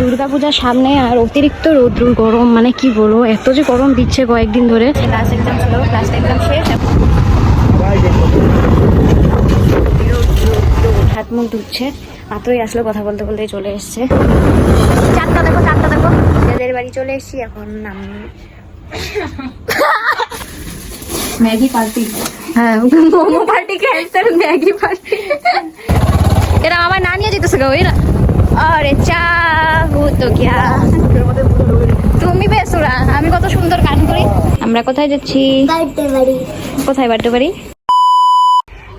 দুর্গাপূজার সামনে আর অতিরিক্ত রৌদ্র গরম, মানে কি বলবো, এত যে গরম দিচ্ছে কয়েকদিন ধরে। লাস্ট এক্সাম ছিল, লাস্ট এক্সাম শেষ, হাত মুখ ধুচ্ছে, মাত্রই আসলে কথা বলতে বলতে চলে এসছে। চারটা দেখো, চারটা দেখো, যাদের বাড়ি চলে এসছি এখন। ম্যাগি পার্টি, হ্যাঁ momo party cancel, Maggi party. এরা আমার না নিয়ে যেতেছে গো এরা। আরে চাহু তো কিয়া, তুমি বেসুরা, আমি কত সুন্দর গান করি। আমরা কোথায় যাচ্ছি? বার্থডে বাড়ি। কোথায় বার্থডে বাড়ি?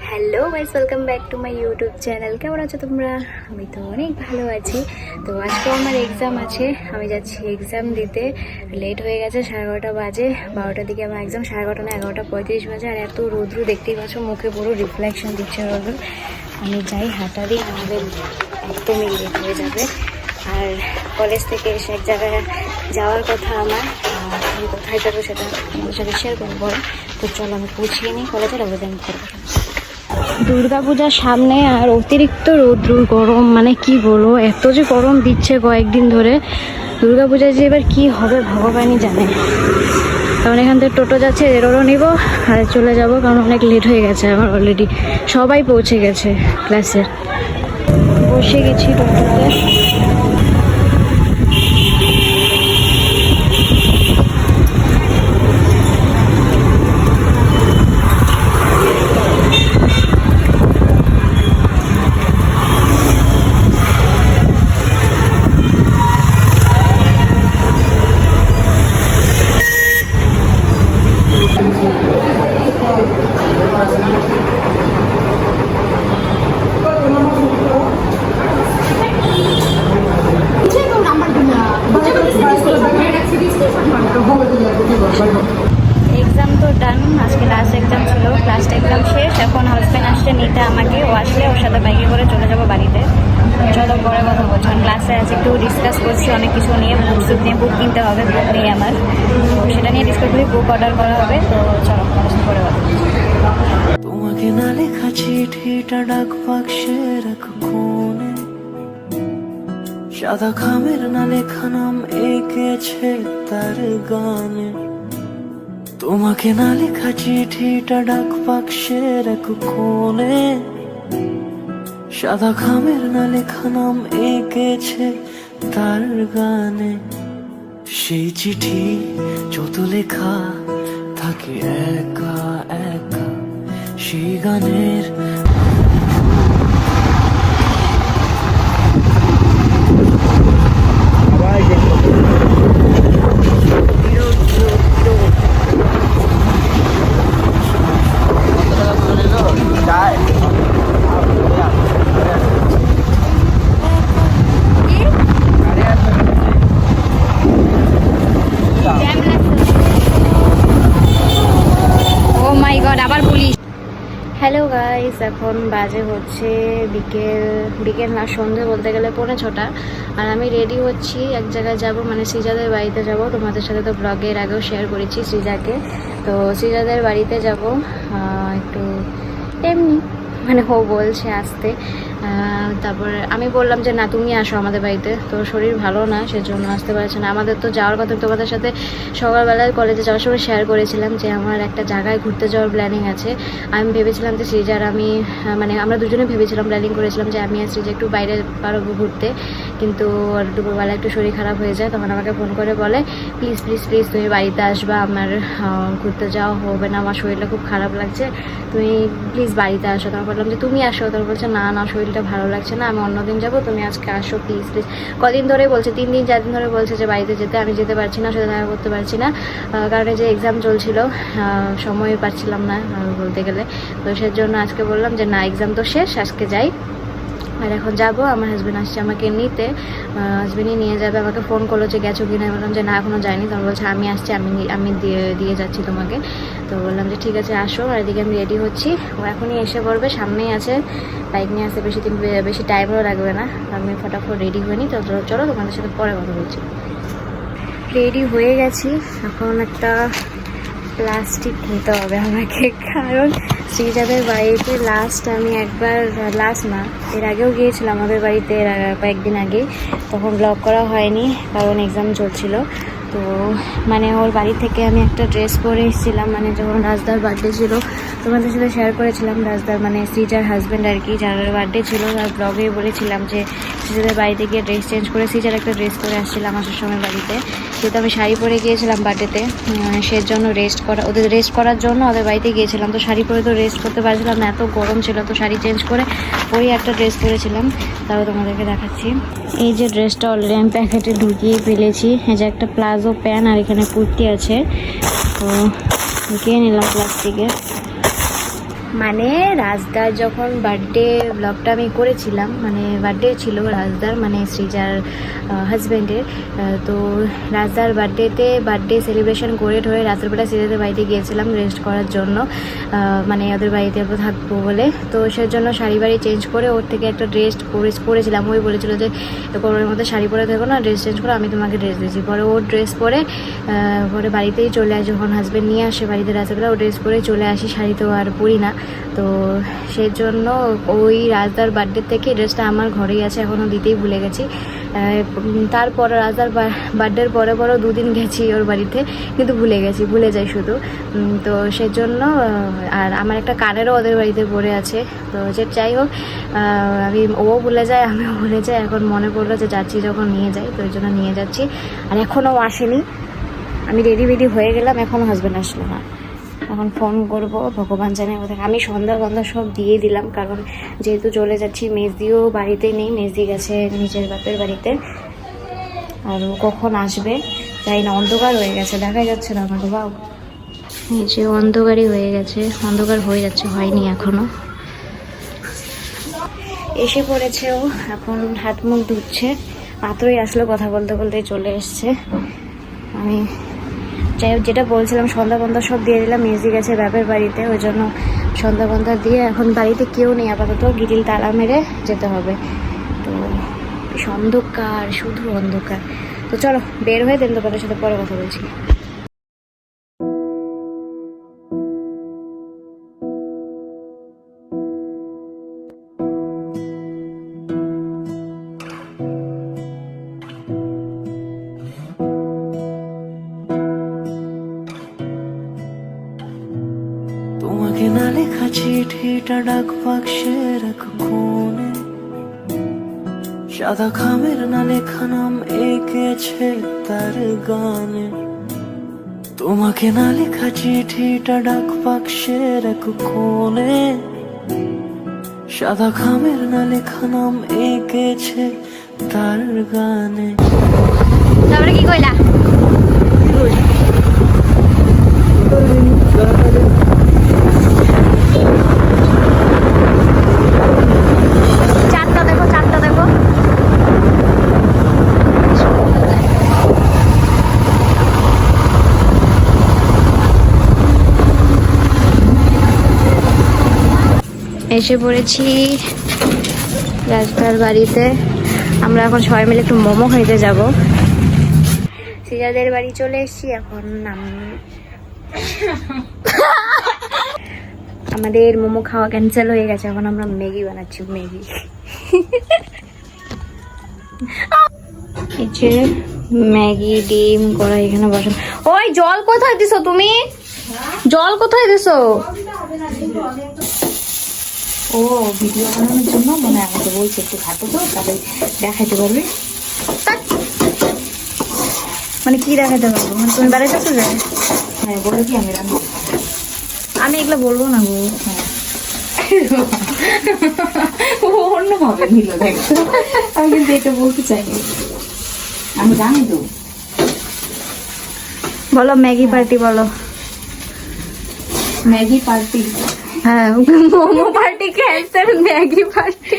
Hello guys, welcome back to my YouTube channel. কেমন আছো তোমরা? আমি তো অনেক ভালো আছি। তো আজকে আমার এক্সাম আছে, আমি যাচ্ছি এক্সাম দিতে। লেট হয়ে গেছে, 11:30 বাজে, 12টার দিকে আমার এক্সাম, 11:30 না 11:35 বাজে। আর এত রৌদ্র দেখতেই পাচ্ছ, মুখে পুরো রিফ্লেকশন দিচ্ছে রৌদ্র। আমি যাই হাঁটারি, আমাদের একদমই লেট হয়ে যাবে। আর কলেজ থেকে এসে এক জায়গায় যাওয়ার কথা আমার, আমি কোথায় যাবো সেটা আমাদের সাথে শেয়ার করবো। তো চলো আমি পৌঁছিয়ে নিই কলেজে, আবেদন করবো। দুর্গাপূজার সামনে আর অতিরিক্ত রৌদ্র গরম, মানে কি বলবো, এত যে গরম দিচ্ছে কয়েকদিন ধরে। দুর্গাপূজায় যে এবার কি হবে ভগবানই জানে। কারণ এখান থেকে টোটো যাচ্ছে, এরও নিব আর চলে যাব, কারণ অনেক লেট হয়ে গেছে আমার অলরেডি। সবাই পৌঁছে গেছে ক্লাসে, বসে গেছি টোটোতে। এক্সাম তো ডান, আজকে লাস্ট এক্সাম ছিল, লাস্ট এক্সাম শেষ। এখন হাজব্যান্ড আসছে নিতে আমাকে, ও আসলে ওর সাথে বাইকে করে চলে যাবো বাড়িতে। চলো পরে কথা বলছি, ক্লাসে আছে একটু ডিসকাস করছি অনেক কিছু নিয়ে, বুক নিয়ে, বুক কিনতে হবে, বুক নেই আমার, তো সেটা নিয়ে ডিসকাস করি, বুক অর্ডার করা হবে। তো চলো পরে কথা বলছি। তোমাকে না লেখা চিঠিটা ডাক বাক্সে রাখো কোণে, সাদা খামের না লেখা নাম এঁকেছে তার গানে। তোমাকে না লেখা চিঠিটা ডাক বাক্সে রাখো কোণে, সাদা খামের না লেখা নাম এঁকেছে তার গানে। সেই চিঠি যত লেখা থাকে একা একা, সেই গানের আবার পুলিশ। হ্যালো গাইস, এখন বাজে হচ্ছে বিকেল না সন্ধে বলতে গেলে 5:45। আর আমি রেডি হচ্ছি, এক জায়গায় যাব, মানে সৃজাদের বাড়িতে যাব। তোমাদের সাথে তো ব্লগের আগেও শেয়ার করেছি সৃজাকে। তো সৃজাদের বাড়িতে যাব একটু এমনি, মানে ও বলছে আসতে। তারপরে আমি বললাম যে না তুমি আসো আমাদের বাড়িতে, তো শরীর ভালো না সেজন্য আসতে পারছে না। আমাদের তো যাওয়ার কথা তোমাদের সাথে সকালবেলায় কলেজে যাওয়ার সময় শেয়ার করেছিলাম যে আমার একটা জায়গায় ঘুরতে যাওয়ার প্ল্যানিং আছে। আমি ভেবেছিলাম যে সৃজার আমি, মানে আমরা দুজনে ভেবেছিলাম, প্ল্যানিং করেছিলাম যে আমি আর সৃজা একটু বাইরে পারবো ঘুরতে, কিন্তু দুপুরবেলা একটু শরীর খারাপ হয়ে যায়। তখন আমাকে ফোন করে বলে প্লিজ প্লিজ প্লিজ তুমি বাড়িতে আসবা, আমার ঘুরতে যাওয়া হবে না, আমার শরীরটা খুব খারাপ লাগছে, তুমি প্লিজ বাড়িতে আসো। তখন বললাম যে তুমি আসো, তখন বলছে না না শরীরটা ভালো লাগছে না, আমি অন্যদিন যাবো, তুমি আজকে আসো প্লিজ প্লিজ। কদিন ধরে বলছে, 3 দিন 4 দিন ধরে বলছে যে বাড়িতে যেতে, আমি যেতে পারছি না, সাথে দেখা করতে পারছি না, কারণ যে এক্সাম চলছিল, সময় পাচ্ছিলাম না বলতে গেলে। তো সেজন্য আজকে বললাম যে না এক্সাম তো শেষ, আজকে যাই। আর এখন যাবো, আমার হাজব্যান্ড আসছে আমাকে নিতে, হাজব্যান্ডই নিয়ে যাবে। আমাকে ফোন করলো যে গেছো কিনা, বললাম যে না এখনও যাইনি। তখন বলছে আমি আসছি, আমি দিয়ে যাচ্ছি তোমাকে। তো বললাম যে ঠিক আছে আসো। আর এদিকে আমি রেডি হচ্ছি, ও এখনই এসে পড়বে, সামনেই আছে, বাইক নিয়ে আসতে বেশি টাইমও লাগবে না। আমি ফটাফট রেডি হইনি। তো চলো তোমাদের সাথে পরে কথা বলছি। রেডি হয়ে গেছি, এখন একটা প্লাস্টিক নিতে হবে আমাকে, কারণ শ্রীজাদের বাড়িতে লাস্ট আমি একবার, লাস্ট না এর আগেও গিয়েছিলাম আমাদের বাড়িতে, কয়েকদিন আগে, তখন ব্লগ করা হয়নি কারণ এক্সাম চলছিল। তো মানে ওর বাড়ি থেকে আমি একটা ড্রেস পরে এসেছিলাম, মানে যখন রাজদার বার্থডে ছিল, তোমাদের সাথে শেয়ার করেছিলাম, রাজদার মানে শ্রীজার হাজব্যান্ড আর কি, যার বার্থডে ছিল, তার ব্লগে বলেছিলাম যে শ্রীজাদের বাড়িতে গিয়ে ড্রেস চেঞ্জ করে শ্রীজার একটা ড্রেস পরে আসছিলাম আসার সময় বাড়িতে, যেহেতু আমি শাড়ি পরে গিয়েছিলাম বার্থডেতে, সেজন্য ওদের রেস্ট করার জন্য ওদের বাড়িতে গিয়েছিলাম। তো শাড়ি পরে তো রেস্ট করতে পারছিলাম না, এত গরম ছিল, তো শাড়ি চেঞ্জ করে ওই একটা ড্রেস পরেছিলাম, তাও তোমাদেরকে দেখাচ্ছি। এই যে ড্রেসটা অলরেডি আমি প্যাকেটে ঢুকিয়ে ফেলেছি, এই যে একটা প্লাজো প্যান্ট আর এখানে কুর্তি আছে, তো ঢুকিয়ে নিলাম প্লাস্টিকে। মানে রাজদার যখন বার্থডে ব্লগটা আমি করেছিলাম, মানে বার্থডে ছিল রাজদার, মানে শ্রীজার হাজব্যান্ডের, তো রাজদার বার্থডে সেলিব্রেশন করে ঠয়ে রাত্রেবেলা শ্রীজাদের বাড়িতে গিয়েছিলাম রেস্ট করার জন্য, মানে ওদের বাড়িতে থাকবো বলে। তো সেজন্য শাড়ি বাড়ি চেঞ্জ করে ওর থেকে একটা ড্রেস পরেছিলাম, ওই বলেছিল যে গরমের মধ্যে শাড়ি পরে থাকো না, ড্রেস চেঞ্জ করো, আমি তোমাকে ড্রেস দিয়েছি। পরে ওর ড্রেস পরে পরে বাড়িতেই চলে আসে, যখন হাজব্যান্ড নিয়ে আসে বাড়িতে রাত্রেবেলা, ও ড্রেস পরে চলে আসি, শাড়ি তো আর পরি না। তো সেই জন্য ওই রাজদার বার্থডে থেকে ড্রেসটা আমার ঘরেই আছে, এখনও দিতেই ভুলে গেছি। তারপর রাজদার বার্থডের পরে 2 দিন গেছি ওর বাড়িতে, কিন্তু ভুলে যাই শুধু। তো সেই জন্য আর আমার একটা কানেরও ওদের বাড়িতে পড়ে আছে, তো যে যাই হোক, ও ভুলে যায়, আমিও ভুলে যাই, এখন মনে পড়লো যে যাচ্ছি যখন নিয়ে যাই, তো ওই জন্য নিয়ে যাচ্ছি। আর এখনও আসেনি, আমি রেডি হয়ে গেলাম, এখনও হাজব্যান্ড আসলো না, এখন ফোন করবো, ভগবান জানে কোথায়। আমি সন্ধ্যা সব দিয়ে দিলাম, কারণ যেহেতু চলে যাচ্ছি, মেজদিও বাড়িতে নেই, মেজদি গেছে নিজের বাপের বাড়িতে, আর ও কখন আসবে জানি না, অন্ধকার হয়ে গেছে, দেখাই যাচ্ছে না আমাকে। বাবু এই যে অন্ধকারই হয়ে গেছে, অন্ধকার হয়ে যাচ্ছে, হয়নি এখনো। এসে পড়েছে ও, এখন হাত মুখ ধুচ্ছে, মাত্রই আসলো, কথা বলতে বলতে চলে এসছে। আমি যাই হোক, যেটা বলছিলাম, সন্ধ্যা সব দিয়ে দিলাম, মেজদি গেছে বাপের বাড়িতে, ওই জন্য সন্ধ্যা দিয়ে এখন বাড়িতে কেউ নেই আপাতত, গিরিল তালা মেরে যেতে হবে। তো অন্ধকার, শুধু অন্ধকার। তো চলো বের হয়ে দেন, তোমাদের সাথে পরে কথা বলছি। তোমাকে না লেখা চিঠিটা ডাক বাক্সের এক কোণে, সাদা খামের না লেখা নাম এঁকেছে তার গানে। তোমাকে না লেখা চিঠিটা ডাক বাক্সের এক কোণে, সাদা খামের না লেখা নাম এঁকেছে তার গানে। তারপরে কি কইলা? চারটা দেখো। এসে পড়েছি রাজদার বাড়িতে, আমরা এখন সবাই মিলে একটু মোমো খাইতে যাব। শ্রীজাদের বাড়ি চলে এসেছি, এখন আমাদের মোমো খাওয়া ক্যান্সেল হয়ে গেছে, এখন আমরা ম্যাগি বানাচ্ছি, ম্যাগি। এই যে ম্যাগি, ডিম করা এখানে বসানো। ওই জল কোথায় দিছো তুমি? জল কোথায় দিছো? ও ভিডিও বানানোর জন্য মনে হয় আমাকে বলছে একটু ঘাটো তো, তাহলে দেখাইতে পারবে। মানে কি দেখাতে পারবো? মানে তুমি বেড়াইতে যে? হ্যাঁ বলে কি আমি রান্না, আমি এগুলো বলবো না গো। ও অন্যভাবে নিল, দেখো আমি কিন্তু এটা বলতে চাইনি, আমি জানি তো। বলো ম্যাগি পার্টি বলো। ম্যাগি পার্টি, হ্যাঁ momo party cancel, Maggi party.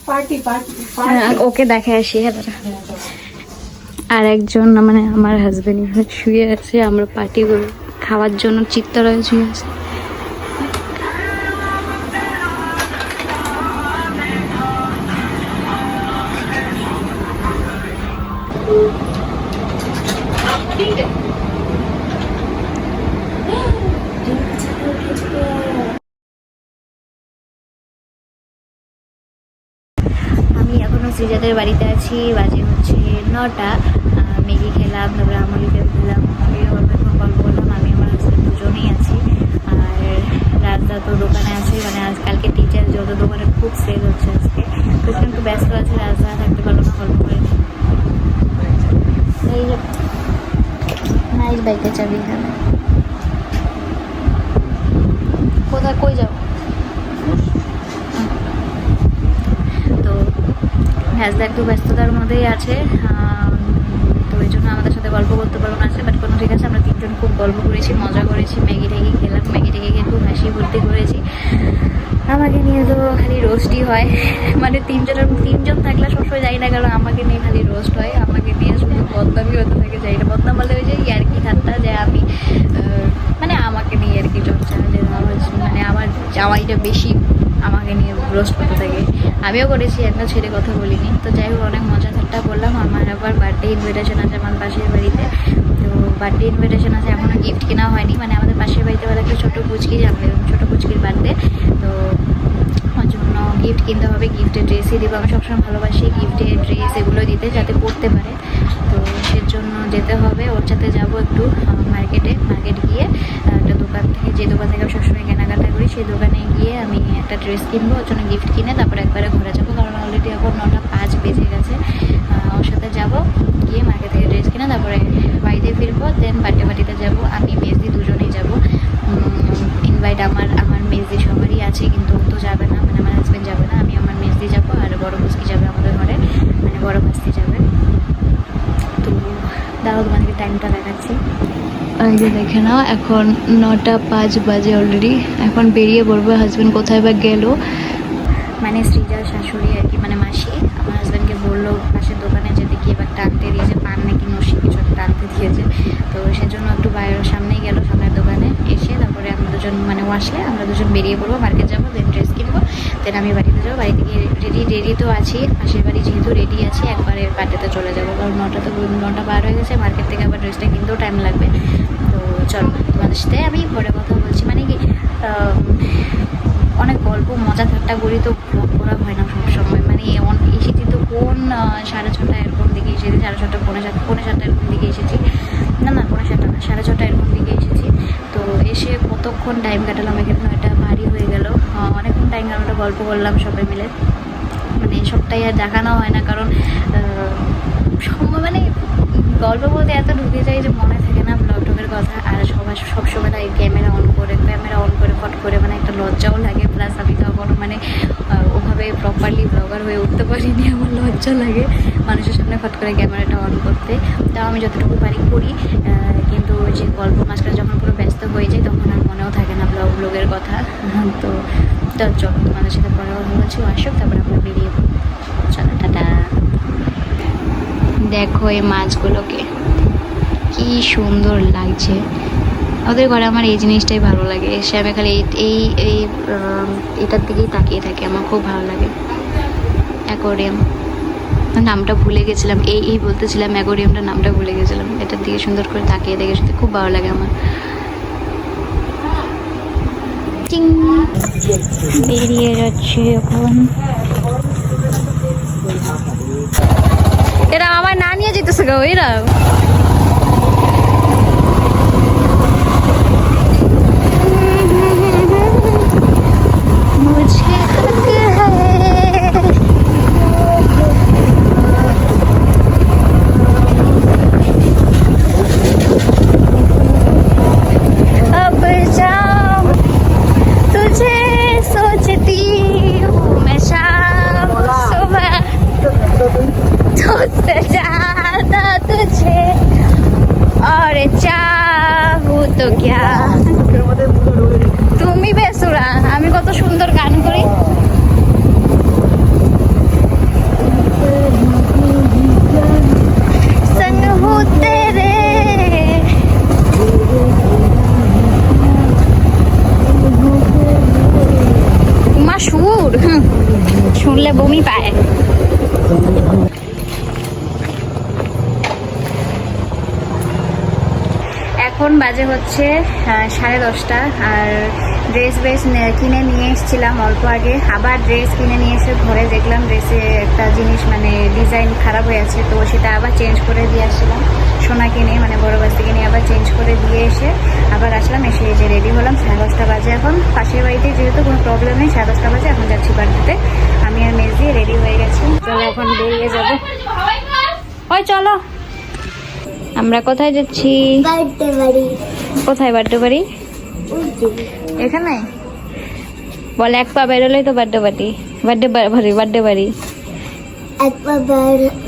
Party party ওকে দেখে আসি। হ্যাঁ আর একজন মানে আমার হাজবেন্ড শুয়ে আছে, আমরা পার্টি করে খাওয়ার জন্য চিত্তরায় শুয়ে আছে। শ্রীজাদের বাড়িতে আছি, বাজে হচ্ছে 9টা। ম্যাগি খেলাম, তারপরে আমলিকে খেলাম, আমি এখন গল্প করলাম, আমি আমার হাজব্যান্ড দুজনেই আছি। আর রাজদা তো দোকানে আছে, মানে আজকালকে টিচার যত দোকানে খুব সেল হচ্ছে আজকে, তো একটু ব্যস্ত আছে, রাজদা থাকতে পারলো না, গল্প করে। এই যে নাইস বাইকে চাবি এখানে। কোথায় কই যাও? তো রাজদা একটু ব্যস্ততার মধ্যেই আছে, তো এই জন্য আমাদের সাথে গল্প করতে পারবো না আছে, বাট কোনো ঠিক আছে। আমরা তিনজন খুব গল্প করেছি, মজা করেছি, ম্যাগি ট্যাগি খেলাম, ম্যাগি ট্যাগি খেয়ে খুব হাসি ভর্তি করেছি। আমাকে নিয়ে তো খালি রোস্টই হয়, মানে তিনজন থাকলে সবসময় যাই না, কারণ আমাকে নিয়ে খালি রোস্ট হয়, আমাকে নিয়ে শুধু বদনামই হতে থাকে, যাই না বদনাম বলে ওই যে ইয়ার্কি ঠাট্টা, যে আমি মানে আমাকে নিয়ে আর কি চর্চা, যে মানে আমার জামাইটা বেশি আমাকে নিয়ে রোস্ট করতে থাকে। আমিও করেছি, একটা ছেড়ে কথা বলিনি। তো যাই হোক, অনেক মজা ঠাট্টা করলাম। আমার আবার বার্থডে ইনভিটেশন আছে আমার পাশের বাড়িতে, তো বার্থডে ইনভিটেশন আছে, এখনও গিফট কেনা হয়নি, মানে আমাদের পাশের বাড়িতে বলে একটা ছোটো পুচকি, জানবে ছোটো পুচকির বার্থডে, তো ওর জন্য গিফট কিনতে হবে। গিফটের ড্রেসই দেবো, আমি সবসময় ভালোবাসি গিফটের ড্রেস এগুলো দিতে, যাতে পরতে পারে। তো সেজন্য যেতে হবে, ওর সাথে যাবো একটু মার্কেট গিয়ে একটা দোকান থেকে, যে দোকান থেকে আমি সবসময় কেনাকাটা করি, সেই দোকানে গিয়ে আমি একটা ড্রেস কিনবো, ওর জন্য গিফট কিনে তারপরে একবারে ঘরে যাবো, কারণ অলরেডি এখন 9:05 বেজে গেছে। ওর সাথে যাব, গিয়ে মার্কেট থেকে ড্রেস কিনে তারপরে বাড়িতে ফিরবো, দেন বার্থডে পার্টিতে যাবো। আমি মেজদি দুজনেই যাবো। ইনভাইট আমার মেজদি সবারই আছে, কিন্তু ও তো যাবে না, মানে আমার হাজব্যান্ড যাবে না, আমি আমার মেজদি যাবো, আর বড় মুচকি যাবে আমাদের ঘরে, মানে বড় ভাস্তি যাবে। তো দাঁড়াও, তোমাদেরকে টাইমটা দেখাচ্ছি। এই যে দেখে নাও, এখন 9:05 বাজে অলরেডি, এখন বেরিয়ে পড়বো। হাজব্যান্ড কোথায় বা গেল, মানে শ্রীজার শাশুড়ি আর কি, মানে মাসি আমার হাজব্যান্ডকে বললো পাশের দোকানে যেতে, গিয়ে একটা আনতে দিয়েছে, পান নাকি নসি কিছু একটা আনতে দিয়েছে, তো সেজন্য একটু বাইরের সামনেই গেল, সামনের দোকানে এসে তারপরে আমরা দুজন, মানে ও আসলে আমরা দুজন বেরিয়ে পড়বো, মার্কেট যাবো, দেন ড্রেস কিনবো, দেন আমি বাড়িতে যাবো। বাড়িতে গিয়ে রেডি তো আছি, পাশের বাড়ি যেহেতু রেডি আছি, একবারে পার্টিতে চলে যাবো, কারণ 9টা পার হয়ে গেছে, মার্কেট থেকে আবার ড্রেসটা কিনতেও টাইম লাগবে। তো চলো, তোমাদের সাথে আমি পরে কথা বলছি। মানে কি অনেক গল্প মজা ঠাট্টা করি, তো ব্লগ করা হয় না সবসময়, মানে এসেছি তো কোন 6:30 এরকম দিকে এসেছি, 6:30 পৌনে 7 এরকম দিকে এসেছি, না পৌনে 7 না 6:30 এরকম দিকে এসেছি। তো এসে কতক্ষণ টাইম কাটালাম এখানে, এটা ভারী হয়ে গেল, অনেকক্ষণ টাইম আমরা গল্প করলাম সবাই মিলে, মানে সবটাই আর দেখানো হয় না, কারণ সময় মানে গল্প বলতে এত ঢুকে যায় যে মনে থাকে না ব্লগ টকের কথা, আর সবসময় না ক্যামেরা অন করে ফট করে, মানে একটা লজ্জাও লাগে, প্লাস আমি তখন মানে ওভাবে প্রপারলি ব্লগার হয়ে উঠতে পারিনি, আমার লজ্জা লাগে মানুষের সামনে ফট করে ক্যামেরাটা অন করতে। তাও আমি যতটুকু পারি করি, কিন্তু যে গল্প মাঝখানে যখন পুরো ব্যস্ত হয়ে যায়, তখন আর মনেও থাকে না ব্লগের কথা। তো চলো, তোমাদের সাথে পরে কথা বলছি, আসুক, তারপরে আমরা বেরিয়ে পড়ি। চলো, টাটা। দেখো এই মাছগুলোকে কি সুন্দর লাগছে, ওদের ঘরে আমার এই জিনিসটাই ভালো লাগে, এসে আমি খালি এটার দিকেই তাকিয়ে থাকি, আমার খুব ভালো লাগে। অ্যাকোরিয়াম, নামটা ভুলে গেছিলাম, এই বলতেছিলাম, অ্যাকোরিয়ামটার নামটা ভুলে গেছিলাম। এটার দিকে সুন্দর করে তাকিয়ে দেখে সত্যি খুব ভালো লাগে আমার। বেরিয়ে যাচ্ছে এখন, এরা আমার না নিয়ে যেতেছে গো, এরা তো क्या তুমি বেসুরা, আমি কত সুন্দর গান করি। संग हो तेरे मशहूर, শুনলে বমি পায়। এখন বাজে হচ্ছে 10:30, আর ড্রেস কিনে নিয়ে এসেছিলাম অল্প আগে, আবার ড্রেস কিনে নিয়ে এসে ঘরে দেখলাম ড্রেসে একটা জিনিস মানে ডিজাইন খারাপ হয়ে আছে, তো সেটা আবার চেঞ্জ করে দিয়ে আসছিলাম সোনাকে নিয়ে, মানে বড় বাস থেকে নিয়ে আবার চেঞ্জ করে দিয়ে এসে আবার আসলাম। এসে এই যে রেডি হলাম, 10:30 বাজে এখন। পাশের বাড়িতে যেহেতু কোনো প্রবলেম নেই, 10:30 বাজে, এখন যাচ্ছি বাড়িতে। আমি আর মেজি রেডি হয়ে গেছি, চলো এখন বেরিয়ে যাবো। ওই চলো, আমরা কোথায় যাচ্ছি? কোথায় বার্থডে বাড়ি? এখানে বলে এক পা বেরোলেই তো বার্থডে বাড়ি, বার্থডে বাড়ি।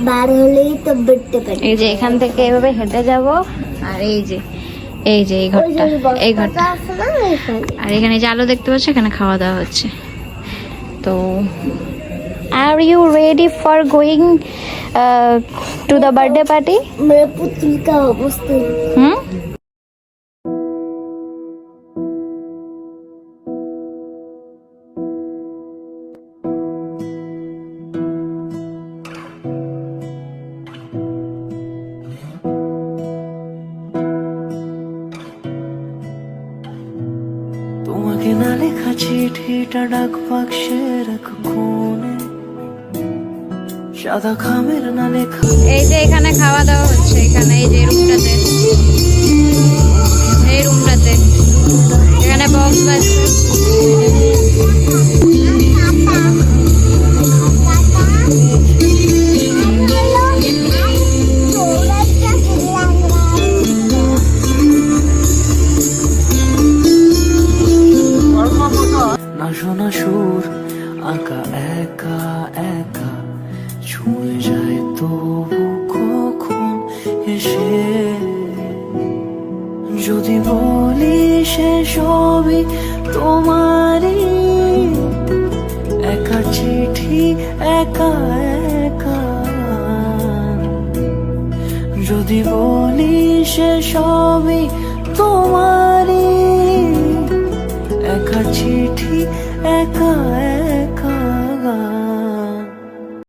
বার হলেই তো বেরোতে পারি। এই যে এখান থেকে এভাবে হেঁটে যাব, আর এই যে এই ঘরটা, এই ঘরটা, আর এখানে যে আলো দেখতে পাচ্ছ, এখানে খাওয়া দাওয়া হচ্ছে। তো are you ready for going to the birthday party? मेरे पुतली का अवस्था হুম, তোমাকে না লেখা চিঠিটা ডাক বাক্সের এক কোণে, সাদা খামের না লেখা এই যে এখানে খাওয়া দাওয়া হচ্ছে, এখানে এই যে রুমটাতে, এই রুমটাতে এখানে বক্স বাজছে। না শোনা সুর আঁকা একা একা ছুঁয়ে যায় তবু কখন এসে, যদি বলি সে সবই তোমারই, একা চিঠি একা একা, যদি বলি সে সবই তোমারই, একা চিঠি একা